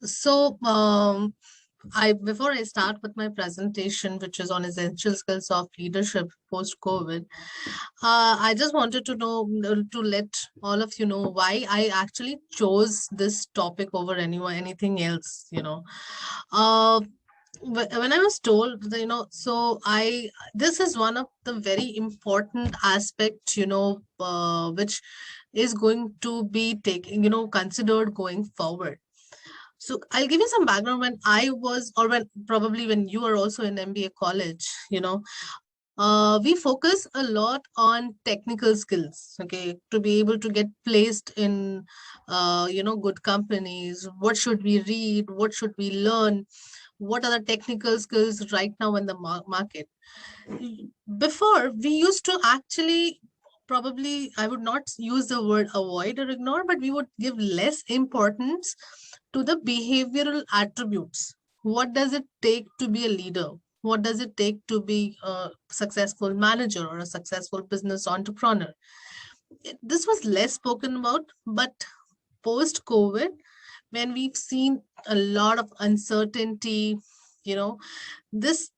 So, before I start with my presentation, which is on essential skills of leadership post-COVID, I just wanted to to let all of you know why I actually chose this topic over anything else. When I was told, so this is one of the very important aspect, which is going to be taken, considered going forward. So I'll give you some background. When I was, or when probably when you are also in MBA college, we focus a lot on technical skills, okay, to be able to get placed in, good companies. What should we read? What should we learn? What are the technical skills right now in the market? Before, we used to actually, probably, I would not use the word avoid or ignore, but we would give less importance to the behavioral attributes. What does it take to be a leader? What does it take to be a successful manager or a successful business entrepreneur? This was less spoken about, but post COVID, when we've seen a lot of uncertainty, you know, this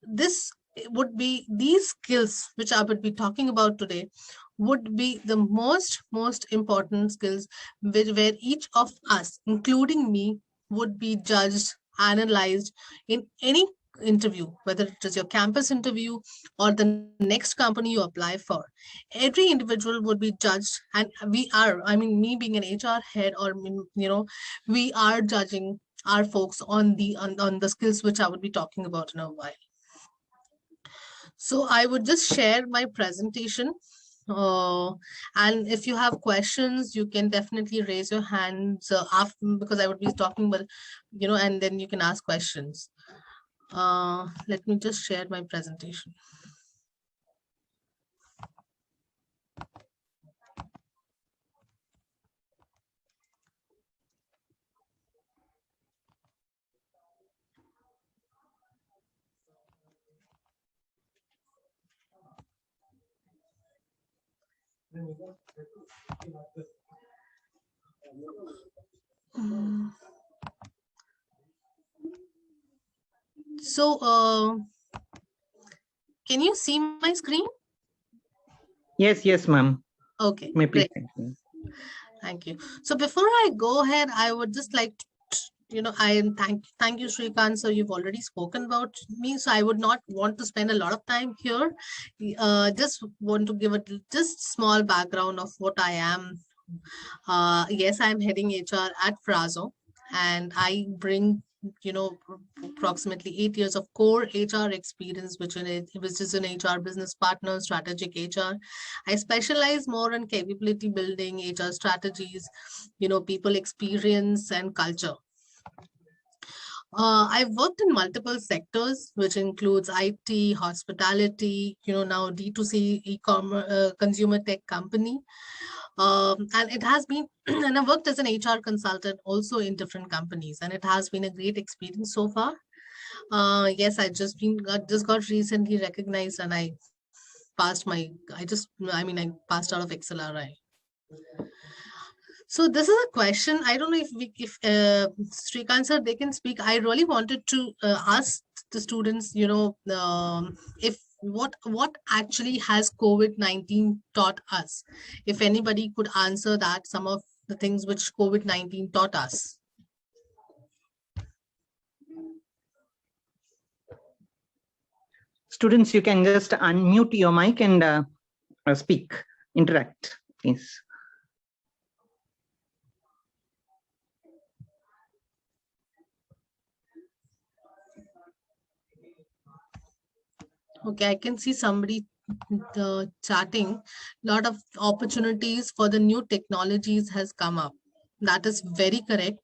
would be, these skills which I would be talking about today would be the most important skills, where each of us, including me, would be judged, analyzed in any interview, whether it is your campus interview or the next company you apply for. Every individual would be judged, and we are, I mean, me being an HR head, or we are judging our folks on the skills which I would be talking about in a while. So I would just share my presentation. And if you have questions, you can definitely raise your hands after, because I would be talking, but and then you can ask questions. Let me just share my presentation. So, can you see my screen? Yes, ma'am. Okay, may please great. Thank you. So before I go ahead, I would just like to, I thank you, Shrikant. So you've already spoken about me, so I would not want to spend a lot of time here. Just want to give a just small background of what I am. Yes, I'm heading HR at Frazo, and I bring approximately 8 years of core HR experience, which is in HR business partner, strategic HR. I specialize more in capability building, HR strategies, people experience and culture. I've worked in multiple sectors, which includes IT, hospitality, now D2C e-commerce, consumer tech company. And it has been, and I've worked as an HR consultant also in different companies, and it has been a great experience so far. Yes, I just got recently recognized, and I passed I passed out of XLRI. So this is a question. I don't know if Srikant sir, they can speak. I really wanted to ask the students, if what actually has COVID-19 taught us? If anybody could answer that, some of the things which COVID-19 taught us. Students, you can just unmute your mic and speak, interact, please. Okay, I can see somebody chatting. A lot of opportunities for the new technologies has come up. That is very correct.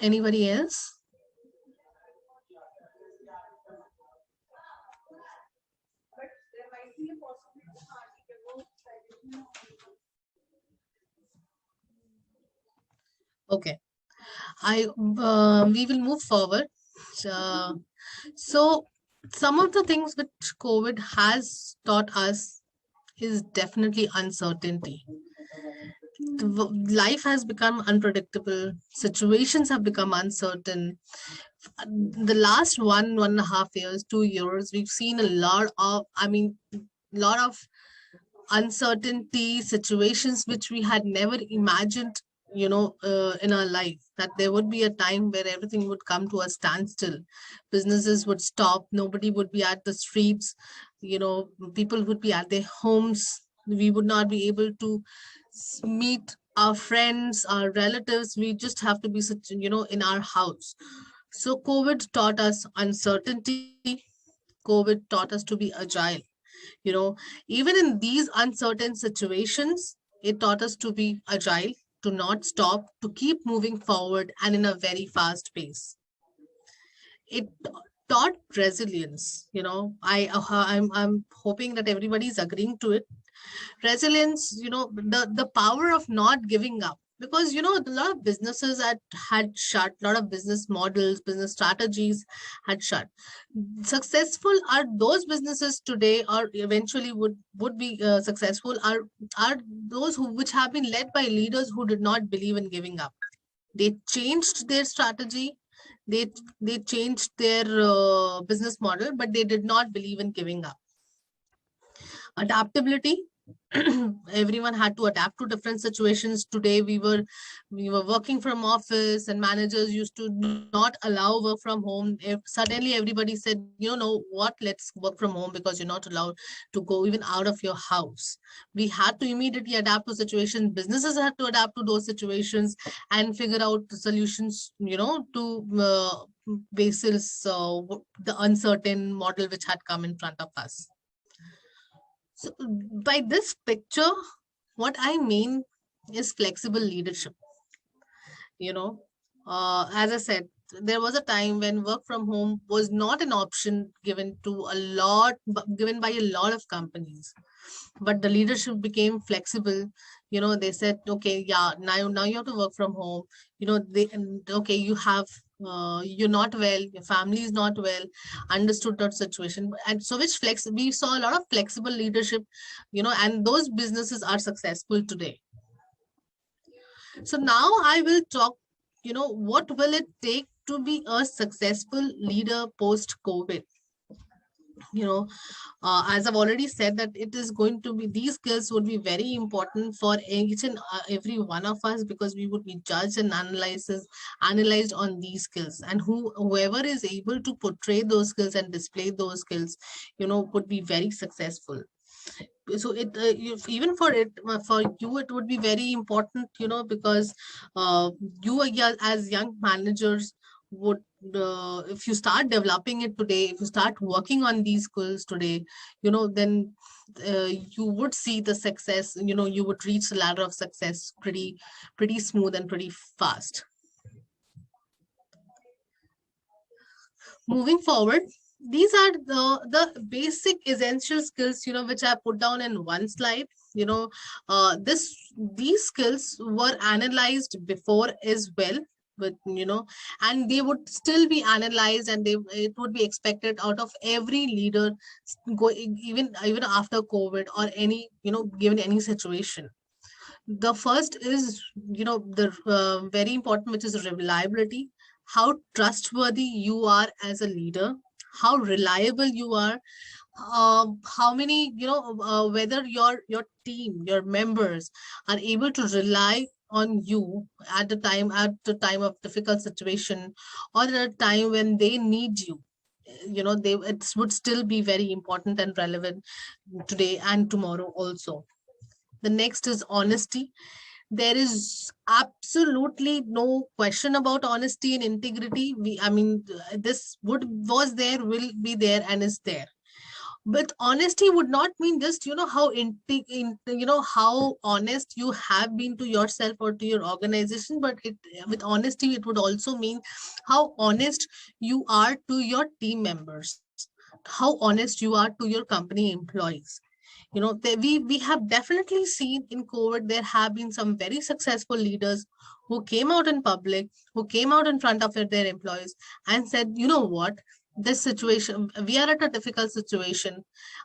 Anybody else? Okay, we will move forward. So some of the things which COVID has taught us is definitely uncertainty. life has become unpredictable, situations have become uncertain. The last 1.5 years, 2 years, we've seen a lot of, lot of uncertainty, situations which we had never imagined, in our life, that there would be a time where everything would come to a standstill. Businesses would stop, nobody would be at the streets, people would be at their homes. We would not be able to meet our friends, our relatives. We just have to be such, in our house. So COVID taught us uncertainty. COVID taught us to be agile. you know Even in these uncertain situations, it taught us to be agile, to not stop, to keep moving forward, and in a very fast pace. It taught resilience. I'm hoping that everybody is agreeing to it. Resilience, the power of not giving up, because a lot of businesses had shut, a lot of business models, business strategies had shut. Successful are those businesses today, or eventually would be successful, are those which have been led by leaders who did not believe in giving up. They changed their strategy, they changed their business model, but they did not believe in giving up. Adaptability. Everyone had to adapt to different situations. Today we were working from office, and managers used to not allow work from home. If suddenly everybody said, know what, let's work from home, because you're not allowed to go even out of your house. We had to immediately adapt to situations. Businesses had to adapt to those situations and figure out the solutions, to basis the uncertain model which had come in front of us. So by this picture, what I mean is flexible leadership. As I said, there was a time when work from home was not an option given by a lot of companies, but the leadership became flexible. They said, okay, yeah, now you have to work from home. Okay, you're not well, your family is not well, understood that situation. And so we saw a lot of flexible leadership, and those businesses are successful today. So now I will talk, what will it take to be a successful leader post-COVID? As I've already said, that it is going to be, these skills would be very important for each and every one of us, because we would be judged and analyzed on these skills, and whoever is able to portray those skills and display those skills, would be very successful. So even for you, it would be very important, because you as young managers would, if you start developing it today, if you start working on these skills today, then you would see the success. You would reach the ladder of success pretty smooth and pretty fast. Moving forward, these are the basic essential skills, which I put down in one slide. These skills were analyzed before as well, but and they would still be analyzed, and it would be expected out of every leader, even after COVID, or any, given any situation. The first is, the very important, which is reliability. How trustworthy you are as a leader, how reliable you are, how many, whether your team, your members are able to rely on you at the time of difficult situation, or at a time when they need you. It would still be very important and relevant today and tomorrow also. The next is honesty. There is absolutely no question about honesty and integrity. This was there, will be there, and is there. But honesty would not mean just, how honest you have been to yourself or to your organization, but with honesty, it would also mean how honest you are to your team members, how honest you are to your company employees. We have definitely seen in COVID, there have been some very successful leaders who came out in public, who came out in front of their employees and said, what, this situation, we are at a difficult situation.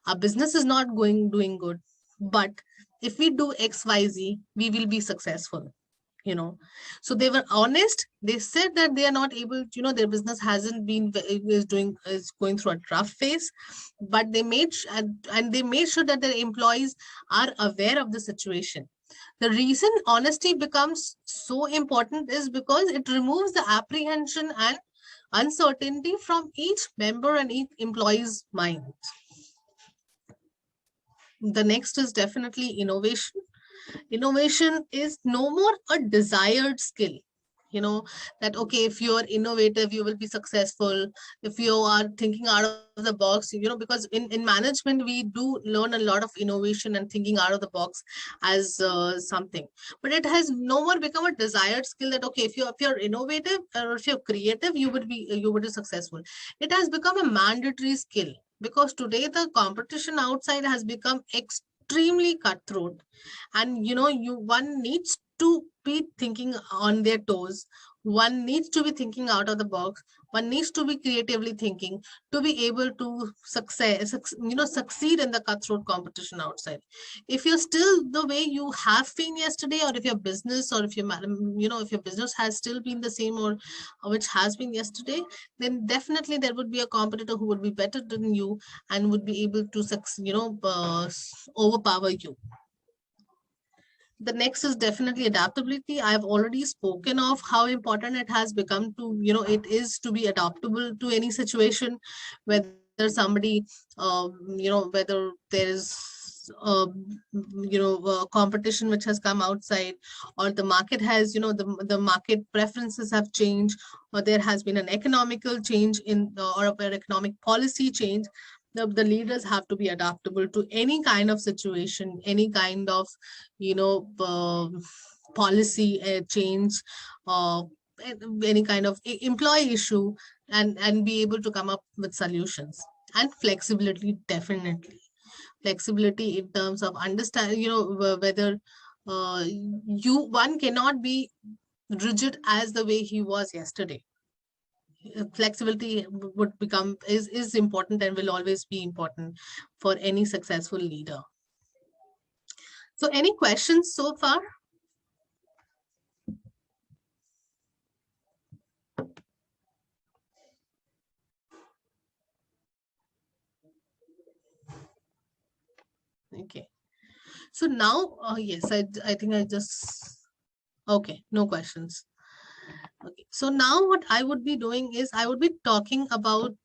Our business is not doing good, but if we do XYZ, we will be successful. So they were honest. They said that they are not able, their business hasn't been is going through a rough phase, but they made and they made sure that their employees are aware of the situation. The reason honesty becomes so important is because it removes the apprehension and uncertainty from each member and each employee's mind. The next is definitely innovation. Innovation is no more a desired skill. That okay, if you are innovative, you will be successful. If you are thinking out of the box, because in management we do learn a lot of innovation and thinking out of the box as something, but it has no more become a desired skill that okay, if you're innovative or if you're creative, you would be successful. It has become a mandatory skill, because today the competition outside has become extremely cutthroat, and one needs to be thinking on their toes. One needs to be thinking out of the box. One needs to be creatively thinking to be able to succeed in the cutthroat competition outside. If you're still the way you have been yesterday, or if your business, or if if your business has still been the same, or which has been yesterday, then definitely there would be a competitor who would be better than you and would be able to overpower you. The next is definitely adaptability. I've already spoken of how important it has become to, it is to be adaptable to any situation, whether somebody, whether there is, competition which has come outside, or the market has, the market preferences have changed, or there has been an economical change or an economic policy change. The leaders have to be adaptable to any kind of situation, any kind of policy change, uh, any kind of employee issue, and be able to come up with solutions. And flexibility, definitely flexibility in terms of understanding, whether one cannot be rigid as the way he was yesterday. Flexibility would become is important and will always be important for any successful leader. So any questions so far? Okay, so now yes, I think I just okay, no questions. Okay, so now what I would be doing is I would be talking about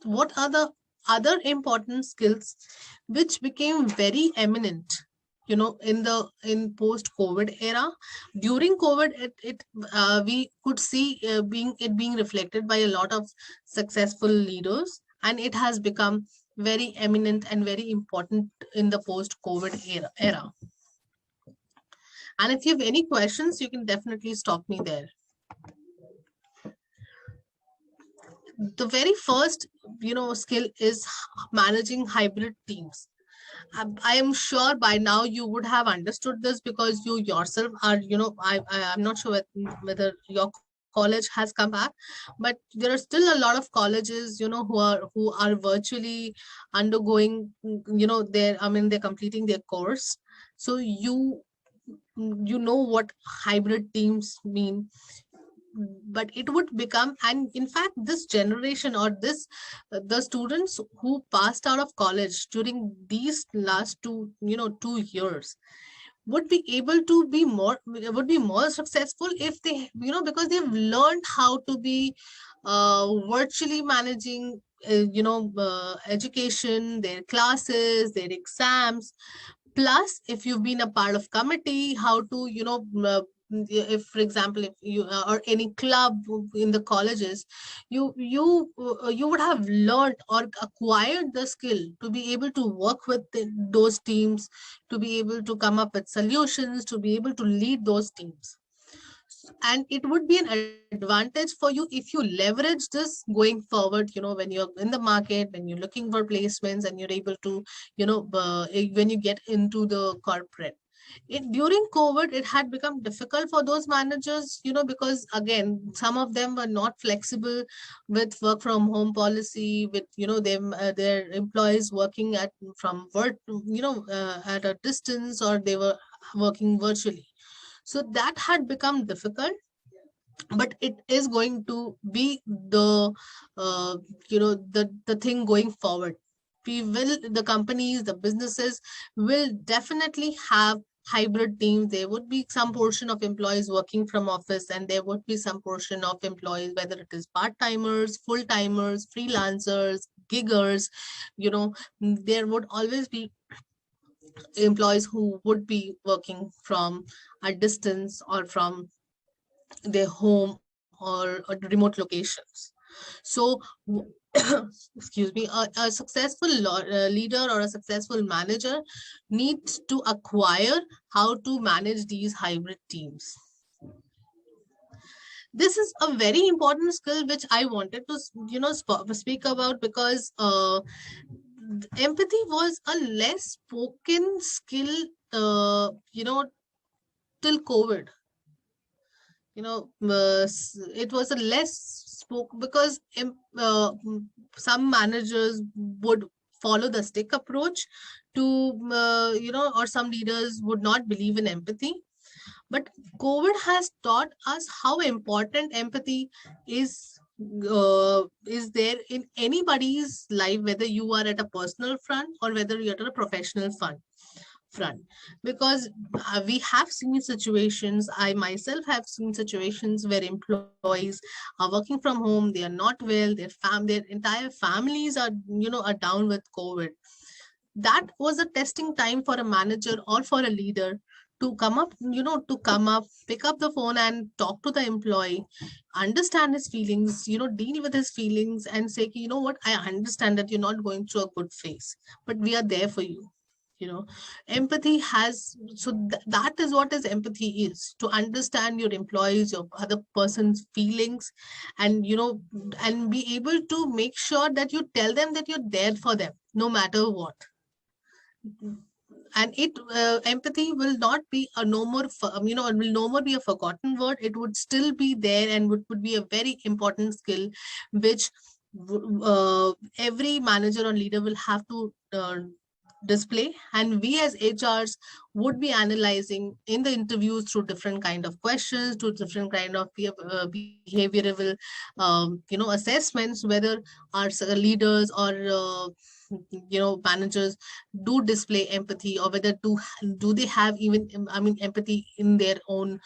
what are the other important skills which became very eminent, in post COVID era. During COVID, we could see being reflected by a lot of successful leaders, and it has become very eminent and very important in the post COVID era. And if you have any questions, you can definitely stop me there. The very first, skill is managing hybrid teams. I am sure by now you would have understood this, because you yourself are, I'm not sure whether your college has come back, but there are still a lot of colleges, who are virtually undergoing, they're completing their course. So you know what hybrid teams mean. But it would become, and in fact this generation, or the students who passed out of college during these last 2 years would be able to be more successful if they, because they've learned how to be virtually managing education, their classes, their exams. Plus, if you've been a part of committee, how to, if for example, if you or any club in the colleges, you would have learned or acquired the skill to be able to work with those teams, to be able to come up with solutions, to be able to lead those teams. And it would be an advantage for you if you leverage this going forward, when you're in the market, when you're looking for placements, and you're able to, when you get into the corporate. During COVID, it had become difficult for those managers, because again, some of them were not flexible with work from home policy, with, them, their employees working from work, at a distance, or they were working virtually. So that had become difficult, but it is going to be the thing going forward. The companies, the businesses will definitely have hybrid teams. There would be some portion of employees working from office, and there would be some portion of employees, whether it is part-timers, full-timers, freelancers, giggers. There would always be employees who would be working from a distance, or from their home, or remote locations. So excuse me, a successful leader or a successful manager needs to acquire how to manage these hybrid teams. This is a very important skill which I wanted to speak about, because empathy was a less spoken skill till COVID. It was a less spoke, because some managers would follow the stick approach to or some leaders would not believe in empathy. But COVID has taught us how important empathy is there in anybody's life, whether you are at a personal front or whether you're at a professional front. Because we have seen situations, I myself have seen situations where employees are working from home, they are not well, their entire families are down with COVID. That was a testing time for a manager or for a leader to come up, pick up the phone and talk to the employee, understand his feelings, deal with his feelings, and say, what, I understand that you're not going through a good phase, but we are there for you. Empathy has, so that is what is empathy is, to understand your employees, your other person's feelings, and and be able to make sure that you tell them that you're there for them no matter what. And empathy will not be a no more it will no more be a forgotten word. It would still be there, and would be a very important skill which every manager or leader will have to display, and we as HRs would be analyzing in the interviews through different kind of questions, to different kind of behavioral assessments, whether our leaders or managers do display empathy, or whether do they have even empathy in their own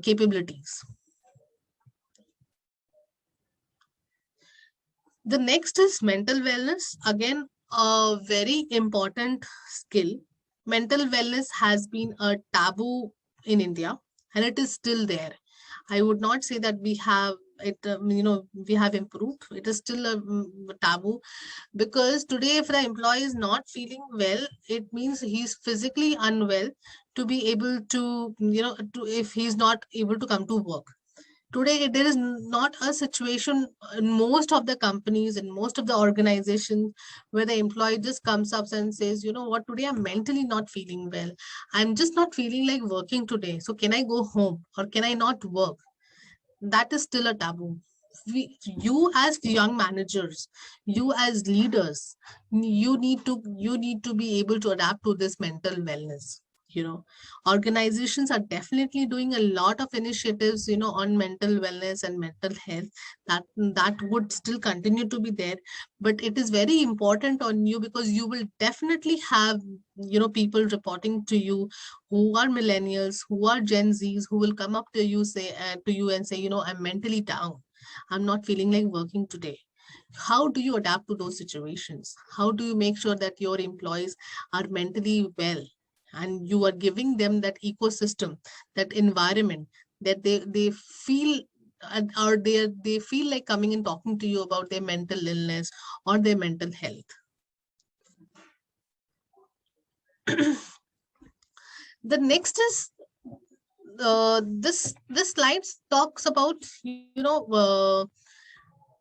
capabilities. The next is mental wellness. Again, a very important skill. Mental wellness has been a taboo in India, and it is still there. I would not say that we have it, we have improved. It is still a taboo, because today, if the employee is not feeling well, it means he's physically unwell to be able to, if he's not able to come to work. Today, there is not a situation in most of the companies and most of the organizations where the employee just comes up and says, what, today I'm mentally not feeling well. I'm just not feeling like working today. So can I go home, or can I not work? That is still a taboo. You as young managers, you as leaders, you need to be able to adapt to this mental wellness. Organizations are definitely doing a lot of initiatives on mental wellness and mental health. That would still continue to be there, but it is very important on you, because you will definitely have people reporting to you who are millennials, who are Gen Zs, who will come up to you and say, I'm mentally down, I'm not feeling like working today. How do you adapt to those situations? How do you make sure that your employees are mentally well, and you are giving them that ecosystem, that environment, that they feel, or they feel like coming and talking to you about their mental illness or their mental health? The next is this slide talks about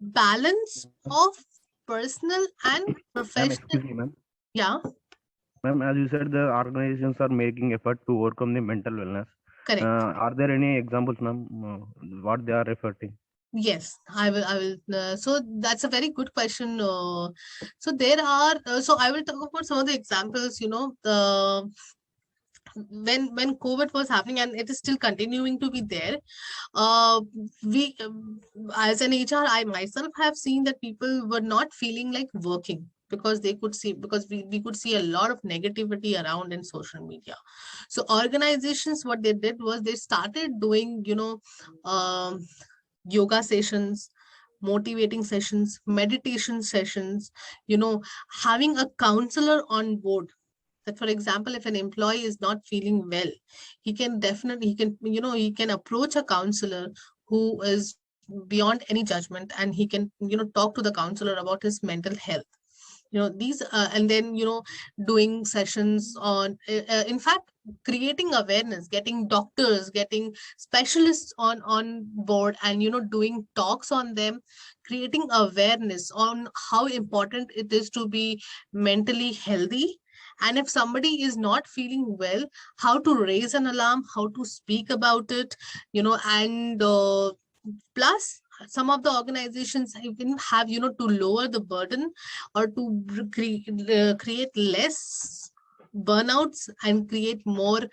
balance of personal and Ma'am, professional. excuse me, ma'am. Yeah. Ma'am, as you said, the organizations are making effort to overcome the mental wellness. Correct. Are there any examples, ma'am, what they are referring? Yes, I will. So that's a very good question. So there are. So I will talk about some of the examples. When COVID was happening, and it is still continuing to be there. We as an HR, I myself have seen that people were not feeling like working because we could see a lot of negativity around in social media. So organizations, what they did was they started doing yoga sessions, motivating sessions, meditation sessions, having a counselor on board. That, for example, if an employee is not feeling well, he can approach a counselor who is beyond any judgment, and he can talk to the counselor about his mental health. These and then doing sessions on in fact, creating awareness, getting doctors, getting specialists on board, and doing talks on them, creating awareness on how important it is to be mentally healthy. And if somebody is not feeling well, how to raise an alarm, how to speak about it, and plus some of the organizations even have to lower the burden, or to create less burnouts and create more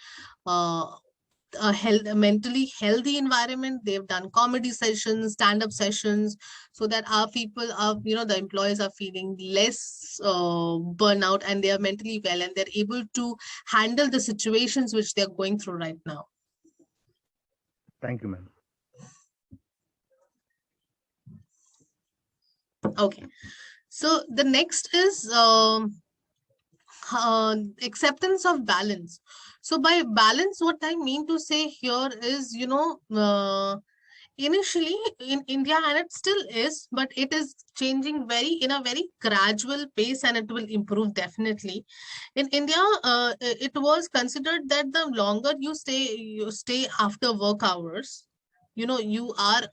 a mentally healthy environment. They've done comedy sessions, stand-up sessions, so that our people are, the employees are feeling less burnout, and they are mentally well, and they're able to handle the situations which they're going through right now. Thank you, ma'am. Okay, so the next is acceptance of balance. So by balance, what I mean to say here is, initially in India, and it still is, but it is changing in a very gradual pace, and it will improve definitely. In India, it was considered that the longer you stay after work hours, you are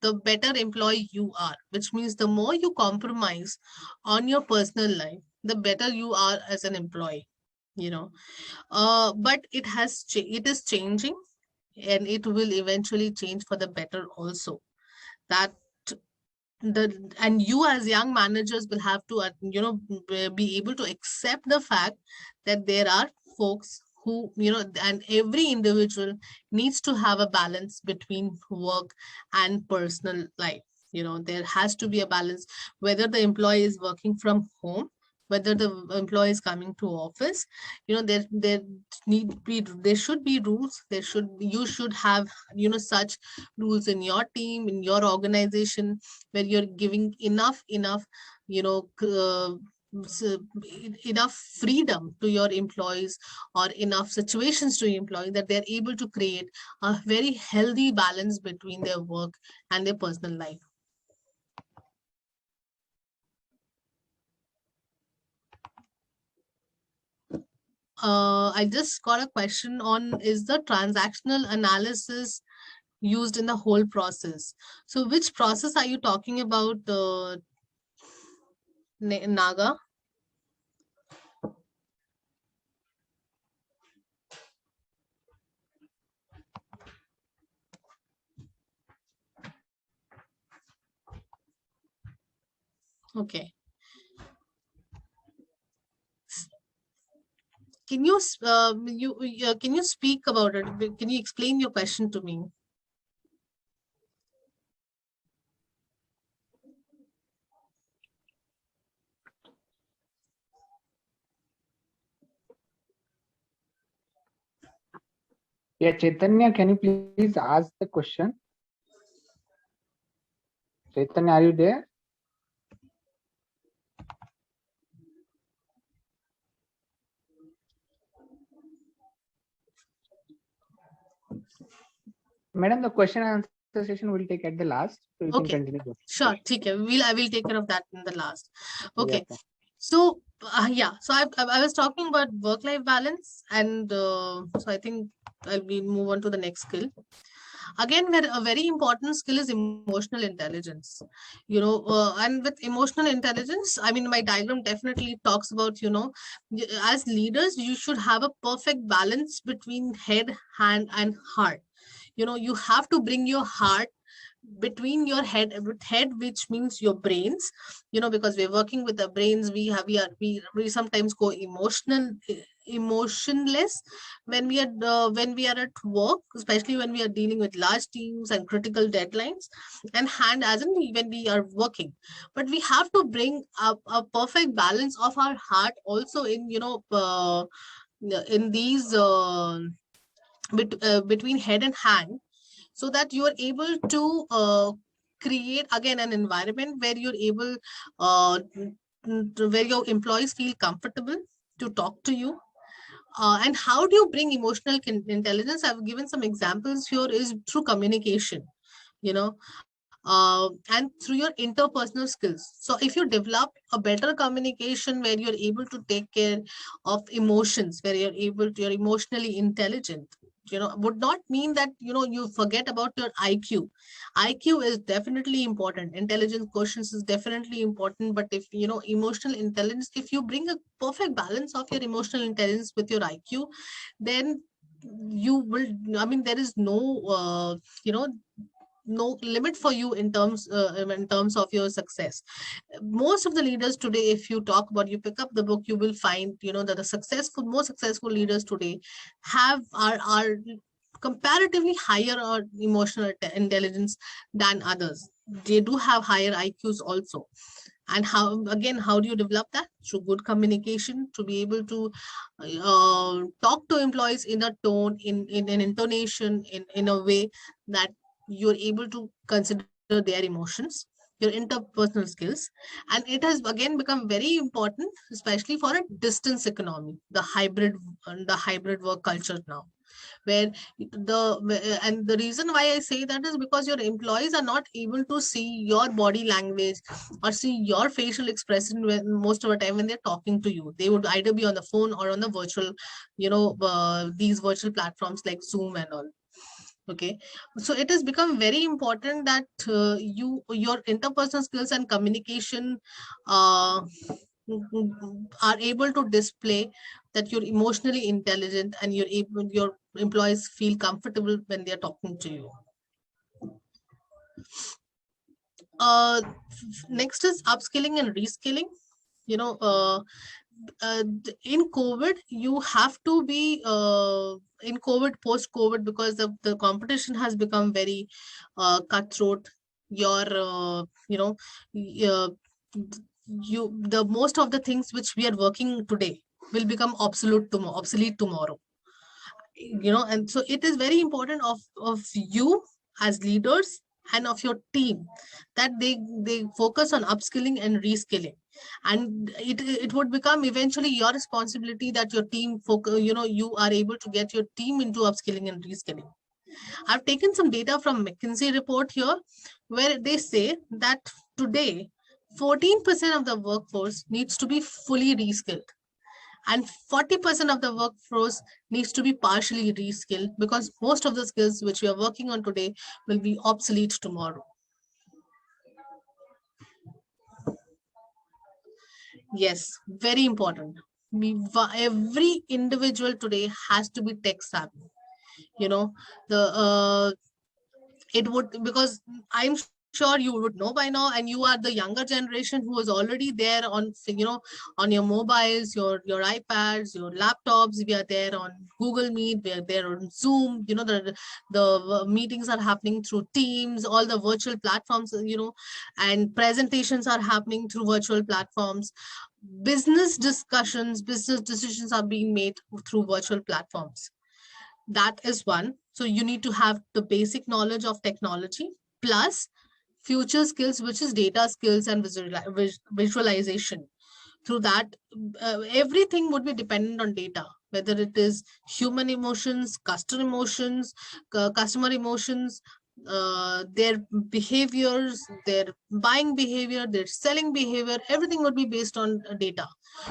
the better employee you are, which means the more you compromise on your personal life, the better you are as an employee. But it is changing, and it will eventually change for the better also. That and you as young managers will have to be able to accept the fact that there are folks who and every individual needs to have a balance between work and personal life. There has to be a balance, whether the employee is working from home, whether the employee is coming to office. There should be rules. You should have such rules in your team, in your organization, where you're giving enough enough freedom to your employees, or enough situations to your employees, that they're able to create a very healthy balance between their work and their personal life. I just got a question on, is the transactional analysis used in the whole process? So which process are you talking about, Naga? Okay. Can you can you speak about it? Can you explain your question to me? Yeah, Chaitanya, can you please ask the question? Chaitanya, are you there? Madam, the question and answer session will take at the last, so you can continue. Sure, I will take care of that in the last. Okay. Yeah. So so I was talking about work-life balance, and so I think I'll move on to the next skill. Again, a very important skill is emotional intelligence, and with emotional intelligence, I mean, my diagram definitely talks about, as leaders, you should have a perfect balance between head, hand, and heart. You have to bring your heart between your head, which means your brains, because we're working with the brains. We sometimes go emotionless when we are at work, especially when we are dealing with large teams and critical deadlines, and hand as in when we are working. But we have to bring up a perfect balance of our heart also in these between head and hand, so that you are able to create again an environment where you're able where your employees feel comfortable to talk to you. And how do you bring emotional intelligence? I've given some examples here, is through communication, you know and through your interpersonal skills. So if you develop a better communication where you're able to take care of emotions, where you're emotionally intelligent, would not mean that you forget about your IQ. IQ is definitely important, intelligence quotients is definitely important, but if emotional intelligence, if you bring a perfect balance of your emotional intelligence with your IQ, then you will, I mean, there is you know no limit for you in terms of your success. Most of the leaders today, if you talk about, you pick up the book, you will find that the most successful leaders today are comparatively higher or emotional intelligence than others. They do have higher IQs also. And how do you develop that? Through good communication, to be able to talk to employees in a tone, in an intonation, in a way that you're able to consider their emotions, your interpersonal skills. And it has again become very important, especially for a distance economy, the hybrid work culture now, where the reason why I say that is because your employees are not able to see your body language or see your facial expression most of the time when they're talking to you. They would either be on the phone or on the virtual, these virtual platforms like Zoom and all. Okay, so it has become very important that your interpersonal skills and communication uh, are able to display that you're emotionally intelligent, and your employees feel comfortable when they're talking to you. Next is upskilling and reskilling. you know uh, in COVID, you have to be in COVID, post COVID, because the competition has become very cutthroat. Your uh, the most of the things which we are working today will become obsolete tomorrow. And so it is very important of you as leaders and of your team that they focus on upskilling and reskilling. And it would become eventually your responsibility that your team focus, you are able to get your team into upskilling and reskilling. I've taken some data from McKinsey report here, where they say that today 14% of the workforce needs to be fully reskilled, and 40% of the workforce needs to be partially reskilled, because most of the skills which we are working on today will be obsolete tomorrow. Yes, very important. Every individual today has to be tech savvy. The it would, because I'm sure you would know by now, and you are the younger generation who is already there on on your mobiles, your iPads, your laptops. We are there on Google Meet, we are there on Zoom. The meetings are happening through Teams, all the virtual platforms, and presentations are happening through virtual platforms. Business discussions, business decisions are being made through virtual platforms. That is one. So you need to have the basic knowledge of technology plus future skills, which is data skills and visualization. Through that, everything would be dependent on data, whether it is human emotions, customer emotions, their behaviors, their buying behavior, their selling behavior, everything would be based on data.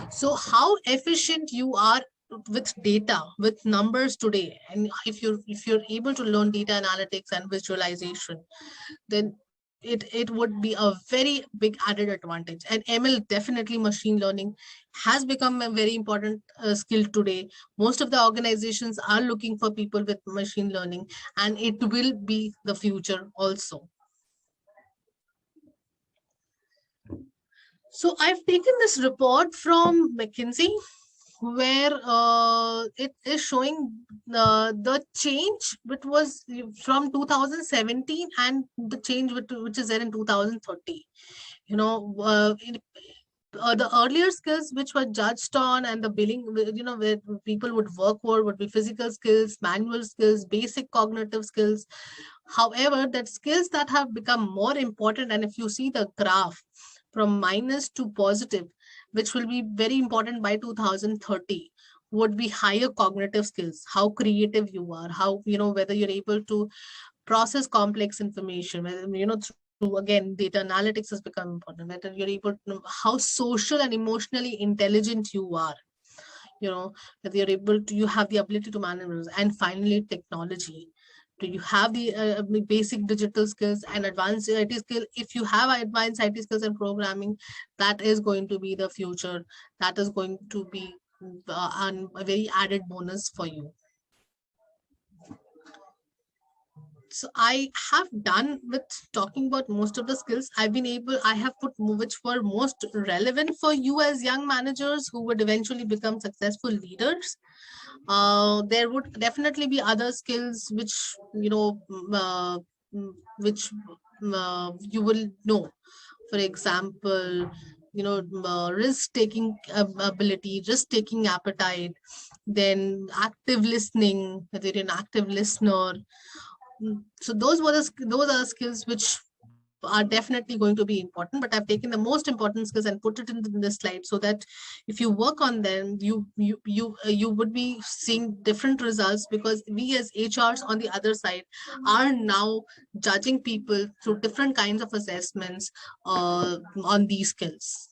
So how efficient you are with data, with numbers today, and if you're able to learn data analytics and visualization, then it would be a very big added advantage. And ML, definitely machine learning, has become a very important skill today. Most of the organizations are looking for people with machine learning, and it will be the future also. So I've taken this report from McKinsey, where it is showing the change which was from 2017 and the change which is there in 2030. You know, the earlier skills which were judged on and the billing, you know, where people would work for would be physical skills, manual skills, basic cognitive skills. However, that skills that have become more important, and if you see the graph from minus to positive, which will be very important by 2030, would be higher cognitive skills, how creative you are, how, you know, whether you're able to process complex information, whether, you know, through, again, data analytics has become important, whether you're able to know how social and emotionally intelligent you are, you know, whether you're able to, you have the ability to manage, and finally technology. Do you have the basic digital skills and advanced IT skill? If you have advanced IT skills and programming, that is going to be the future. That is going to be a very added bonus for you. So I have done with talking about most of the skills. I have put which were most relevant for you as young managers who would eventually become successful leaders. There would definitely be other skills which, you know, which you will know. For example, you know, risk-taking ability, risk-taking appetite, then active listening, whether you're an active listener. So those are the skills which are definitely going to be important, but I've taken the most important skills and put it in this slide so that if you work on them, you would be seeing different results, because we as HRs on the other side are now judging people through different kinds of assessments on these skills.